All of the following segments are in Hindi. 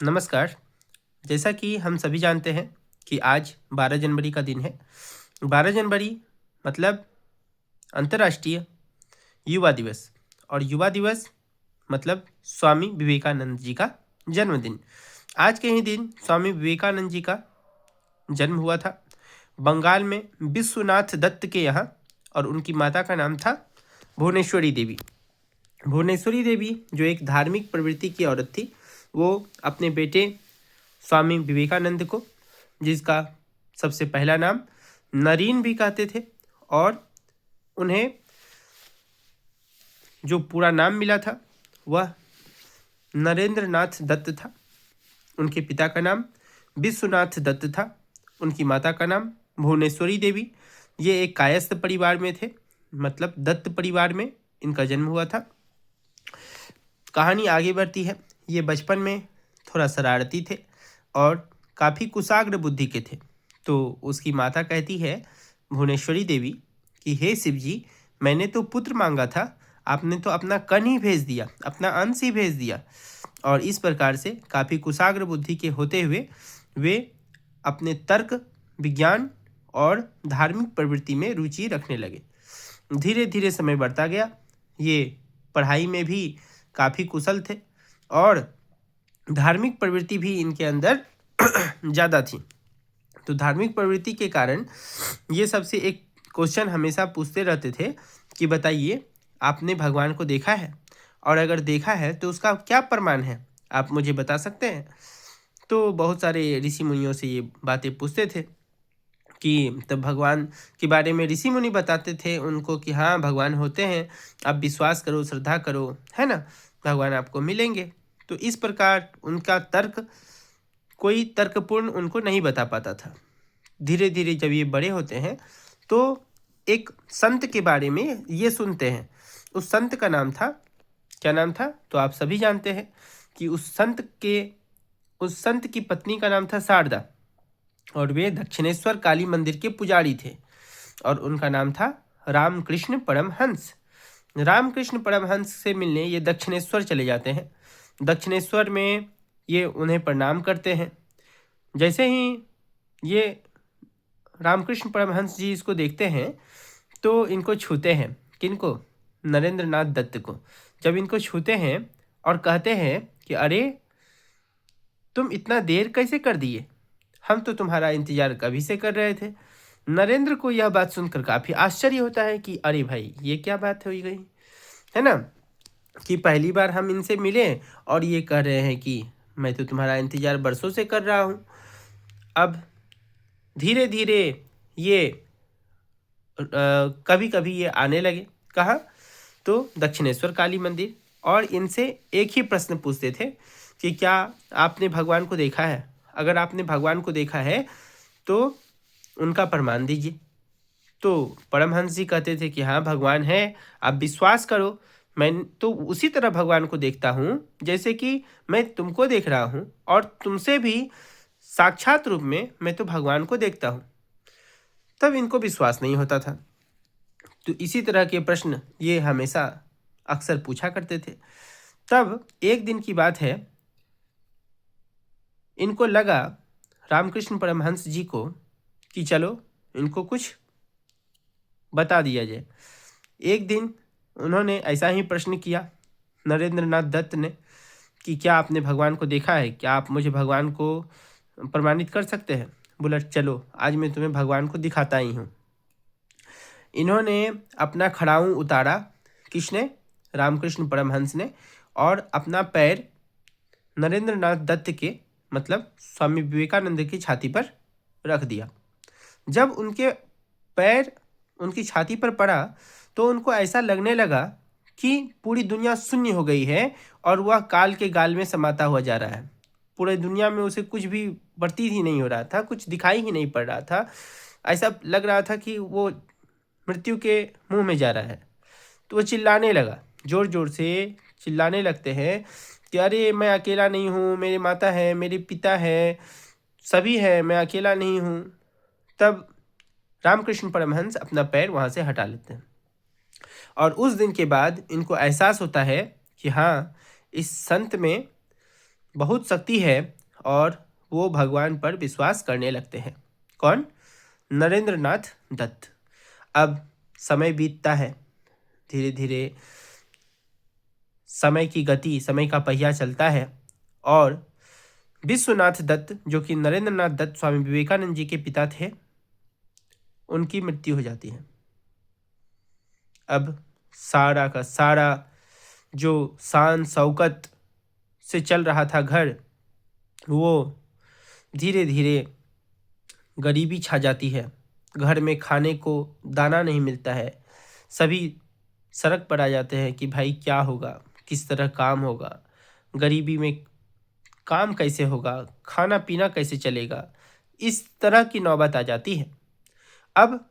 नमस्कार। जैसा कि हम सभी जानते हैं कि आज 12 जनवरी का दिन है। 12 जनवरी मतलब अंतर्राष्ट्रीय युवा दिवस और युवा दिवस मतलब स्वामी विवेकानंद जी का जन्मदिन। आज के ही दिन स्वामी विवेकानंद जी का जन्म हुआ था बंगाल में विश्वनाथ दत्त के यहाँ, और उनकी माता का नाम था भुवनेश्वरी देवी। भुवनेश्वरी देवी जो एक धार्मिक प्रवृत्ति की औरत थी, वो अपने बेटे स्वामी विवेकानंद को, जिसका सबसे पहला नाम नरीन भी कहते थे, और उन्हें जो पूरा नाम मिला था वह नरेंद्र नाथ दत्त था। उनके पिता का नाम विश्वनाथ दत्त था, उनकी माता का नाम भुवनेश्वरी देवी। ये एक कायस्थ परिवार में थे, मतलब दत्त परिवार में इनका जन्म हुआ था। कहानी आगे बढ़ती है। ये बचपन में थोड़ा शरारती थे और काफ़ी कुशाग्र बुद्धि के थे। तो उसकी माता कहती है भुवनेश्वरी देवी कि हे शिव जी, मैंने तो पुत्र मांगा था, आपने तो अपना कण ही भेज दिया, अपना अंश ही भेज दिया। और इस प्रकार से काफ़ी कुशाग्र बुद्धि के होते हुए वे अपने तर्क, विज्ञान और धार्मिक प्रवृत्ति में रुचि रखने लगे। धीरे धीरे समय बढ़ता गया। ये पढ़ाई में भी काफ़ी कुशल थे और धार्मिक प्रवृत्ति भी इनके अंदर ज़्यादा थी। तो धार्मिक प्रवृत्ति के कारण ये सबसे एक क्वेश्चन हमेशा पूछते रहते थे कि बताइए, आपने भगवान को देखा है, और अगर देखा है तो उसका क्या प्रमाण है, आप मुझे बता सकते हैं। तो बहुत सारे ऋषि मुनियों से ये बातें पूछते थे कि तब भगवान के बारे में ऋषि मुनि बताते थे उनको कि हाँ, भगवान होते हैं, आप विश्वास करो, श्रद्धा करो, है ना, भगवान आपको मिलेंगे। तो इस प्रकार उनका तर्क, कोई तर्कपूर्ण उनको नहीं बता पाता था। धीरे धीरे जब ये बड़े होते हैं तो एक संत के बारे में ये सुनते हैं। उस संत का नाम था, क्या नाम था तो आप सभी जानते हैं कि उस संत की पत्नी का नाम था शारदा, और वे दक्षिणेश्वर काली मंदिर के पुजारी थे, और उनका नाम था रामकृष्ण परमहंस। रामकृष्ण परमहंस से मिलने ये दक्षिणेश्वर चले जाते हैं। दक्षिणेश्वर में ये उन्हें प्रणाम करते हैं। जैसे ही ये रामकृष्ण परमहंस जी इसको देखते हैं तो इनको छूते हैं। किनको? नरेंद्र नाथ दत्त को। जब इनको छूते हैं और कहते हैं कि अरे, तुम इतना देर कैसे कर दिए, हम तो तुम्हारा इंतजार कभी से कर रहे थे। नरेंद्र को यह बात सुनकर काफ़ी आश्चर्य होता है कि अरे भाई, ये क्या बात हो गई, है ना, कि पहली बार हम इनसे मिले और ये कह रहे हैं कि मैं तो तुम्हारा इंतजार बरसों से कर रहा हूँ। अब धीरे धीरे ये कभी कभी ये आने लगे। कहाँ? तो दक्षिणेश्वर काली मंदिर, और इनसे एक ही प्रश्न पूछते थे कि क्या आपने भगवान को देखा है? अगर आपने भगवान को देखा है तो उनका प्रमाण दीजिए। तो परमहंस जी कहते थे कि हाँ, भगवान है, आप विश्वास करो, मैं तो उसी तरह भगवान को देखता हूँ जैसे कि मैं तुमको देख रहा हूँ, और तुमसे भी साक्षात रूप में मैं तो भगवान को देखता हूँ। तब इनको विश्वास नहीं होता था। तो इसी तरह के प्रश्न ये हमेशा अक्सर पूछा करते थे। तब एक दिन की बात है, इनको लगा, रामकृष्ण परमहंस जी को, कि चलो इनको कुछ बता दिया जाए। एक दिन उन्होंने ऐसा ही प्रश्न किया नरेंद्र नाथ दत्त ने कि क्या आपने भगवान को देखा है, क्या आप मुझे भगवान को प्रमाणित कर सकते हैं? बोला, चलो आज मैं तुम्हें भगवान को दिखाता ही हूँ। इन्होंने अपना खड़ाऊँ उतारा, किसने? रामकृष्ण परमहंस ने, और अपना पैर नरेंद्र नाथ दत्त के, मतलब स्वामी विवेकानंद की छाती पर रख दिया। जब उनके पैर उनकी छाती पर पड़ा तो उनको ऐसा लगने लगा कि पूरी दुनिया शून्य हो गई है और वह काल के गाल में समाता हुआ जा रहा है। पूरे दुनिया में उसे कुछ भी प्रतीत ही नहीं हो रहा था, कुछ दिखाई ही नहीं पड़ रहा था। ऐसा लग रहा था कि वो मृत्यु के मुंह में जा रहा है। तो वो चिल्लाने लगा, जोर जोर से चिल्लाने लगते हैं कि अरे, मैं अकेला नहीं हूँ, मेरे माता है, मेरे पिता है, सभी है, मैं अकेला नहीं हूँ। तब रामकृष्ण परमहंस अपना पैर वहाँ से हटा लेते हैं, और उस दिन के बाद इनको एहसास होता है कि हाँ, इस संत में बहुत शक्ति है और वो भगवान पर विश्वास करने लगते हैं। कौन? नरेंद्र नाथ दत्त। अब समय बीतता है, धीरे धीरे समय की गति, समय का पहिया चलता है और विश्वनाथ दत्त, जो कि नरेंद्र नाथ दत्त स्वामी विवेकानंद जी के पिता थे, उनकी मृत्यु हो जाती है। अब सारा का सारा जो शान शौकत से चल रहा था घर, वो धीरे धीरे गरीबी छा जाती है। घर में खाने को दाना नहीं मिलता है। सभी सड़क पर आ जाते हैं कि भाई क्या होगा, किस तरह काम होगा, गरीबी में काम कैसे होगा, खाना पीना कैसे चलेगा। इस तरह की नौबत आ जाती है। अब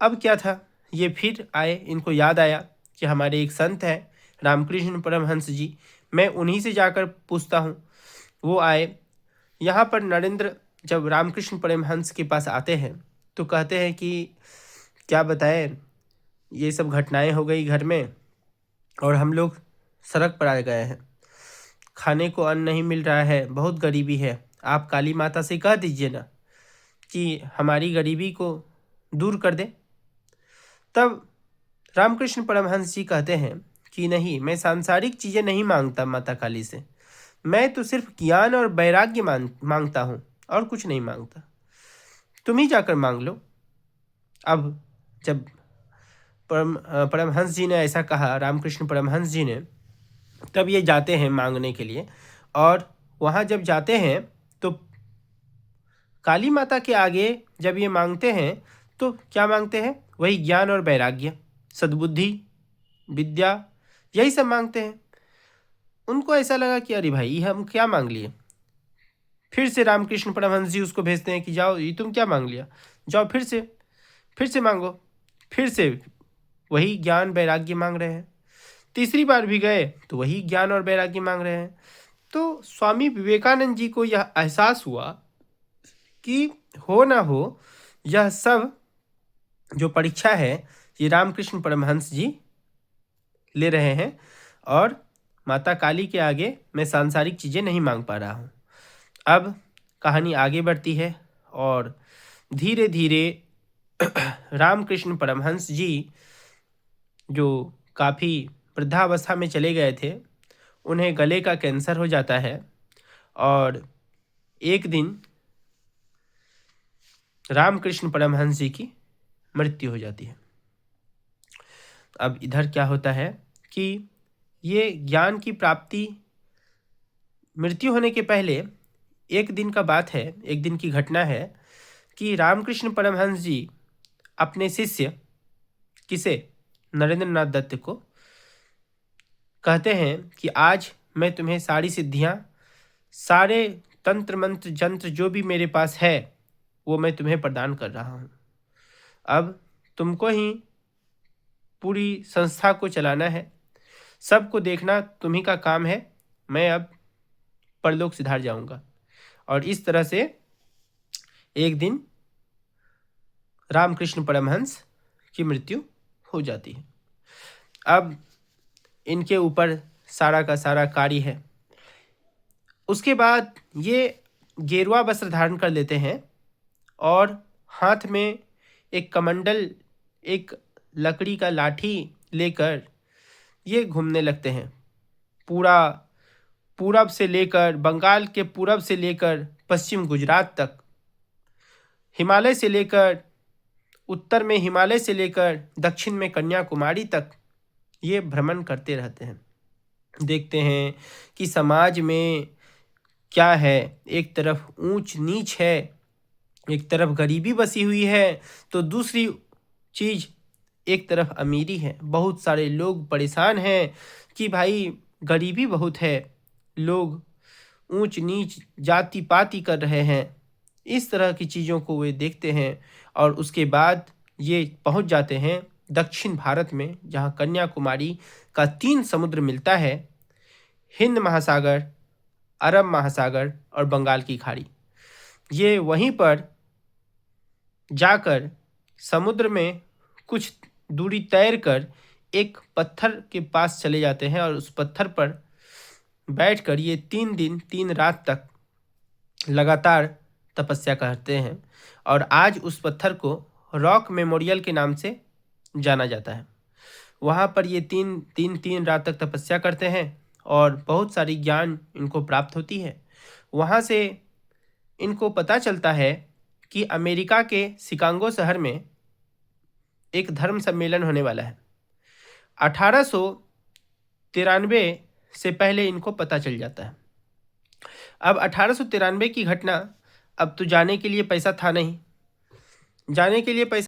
अब क्या था, ये फिर आए, इनको याद आया कि हमारे एक संत हैं रामकृष्ण परमहंस जी, मैं उन्हीं से जाकर पूछता हूँ। वो आए यहाँ पर। नरेंद्र जब रामकृष्ण परमहंस के पास आते हैं तो कहते हैं कि क्या बताएं, ये सब घटनाएं हो गई घर में और हम लोग सड़क पर आ गए हैं, खाने को अन्न नहीं मिल रहा है, बहुत गरीबी है। आप काली माता से कह दीजिए ना कि हमारी गरीबी को दूर कर दे। तब रामकृष्ण परमहंस जी कहते हैं कि नहीं, मैं सांसारिक चीज़ें नहीं मांगता माता काली से, मैं तो सिर्फ ज्ञान और वैराग्य मांगता हूँ और कुछ नहीं मांगता, तुम ही जाकर मांग लो। अब जब परमहंस जी ने ऐसा कहा, रामकृष्ण परमहंस जी ने, तब ये जाते हैं मांगने के लिए। और वहाँ जब जाते हैं तो काली माता के आगे जब ये मांगते हैं तो क्या मांगते हैं? वही ज्ञान और वैराग्य, सद्बुद्धि, विद्या, यही सब मांगते हैं। उनको ऐसा लगा कि अरे भाई हम क्या मांग लिए। फिर से रामकृष्ण परमहंस जी उसको भेजते हैं कि जाओ, ये तुम क्या मांग लिया, जाओ फिर से मांगो। फिर से वही ज्ञान वैराग्य मांग रहे हैं। तीसरी बार भी गए तो वही ज्ञान और वैराग्य मांग रहे हैं। तो स्वामी विवेकानंद जी को यह एहसास हुआ कि हो ना हो, यह सब जो परीक्षा है ये रामकृष्ण परमहंस जी ले रहे हैं और माता काली के आगे मैं सांसारिक चीज़ें नहीं मांग पा रहा हूँ। अब कहानी आगे बढ़ती है और धीरे धीरे रामकृष्ण परमहंस जी, जो काफ़ी वृद्धावस्था में चले गए थे, उन्हें गले का कैंसर हो जाता है और एक दिन रामकृष्ण परमहंस जी की मृत्यु हो जाती है। अब इधर क्या होता है कि ये ज्ञान की प्राप्ति, मृत्यु होने के पहले एक दिन का बात है, एक दिन की घटना है कि रामकृष्ण परमहंस जी अपने शिष्य, किसे? नरेंद्र नाथ दत्त को कहते हैं कि आज मैं तुम्हें सारी सिद्धियां, सारे तंत्र मंत्र जंत्र जो भी मेरे पास है वो मैं तुम्हें प्रदान कर रहा हूँ। अब तुमको ही पूरी संस्था को चलाना है, सबको देखना तुम्ही का काम है। मैं अब परलोक सिधार जाऊंगा। और इस तरह से एक दिन रामकृष्ण परमहंस की मृत्यु हो जाती है। अब इनके ऊपर सारा का सारा कार्य है। उसके बाद ये गेरुआ वस्त्र धारण कर लेते हैं और हाथ में एक कमंडल, एक लकड़ी का लाठी लेकर ये घूमने लगते हैं। पूरा पूरब से लेकर, बंगाल के पूरब से लेकर पश्चिम गुजरात तक, हिमालय से लेकर उत्तर में, हिमालय से लेकर दक्षिण में कन्याकुमारी तक ये भ्रमण करते रहते हैं। देखते हैं कि समाज में क्या है, एक तरफ ऊंच नीच है, एक तरफ गरीबी बसी हुई है, तो दूसरी चीज़ एक तरफ अमीरी है। बहुत सारे लोग परेशान हैं कि भाई गरीबी बहुत है, लोग ऊंच नीच जाति पाति कर रहे हैं। इस तरह की चीज़ों को वे देखते हैं और उसके बाद ये पहुंच जाते हैं दक्षिण भारत में, जहाँ कन्याकुमारी का 3 समुद्र मिलता है, हिंद महासागर, अरब महासागर और बंगाल की खाड़ी। ये वहीं पर जाकर समुद्र में कुछ दूरी तैर कर एक पत्थर के पास चले जाते हैं और उस पत्थर पर बैठकर ये 3 दिन 3 रात तक लगातार तपस्या करते हैं और आज उस पत्थर को रॉक मेमोरियल के नाम से जाना जाता है। वहाँ पर ये 3 रात तक तपस्या करते हैं और बहुत सारी ज्ञान इनको प्राप्त होती है। वहाँ से इनको पता चलता है कि अमेरिका के शिकागो शहर में एक धर्म सम्मेलन होने वाला है। 1893 से पहले इनको पता चल जाता है। अब 1893 की घटना, अब तो जाने के लिए पैसा था नहीं, जाने के लिए पैसा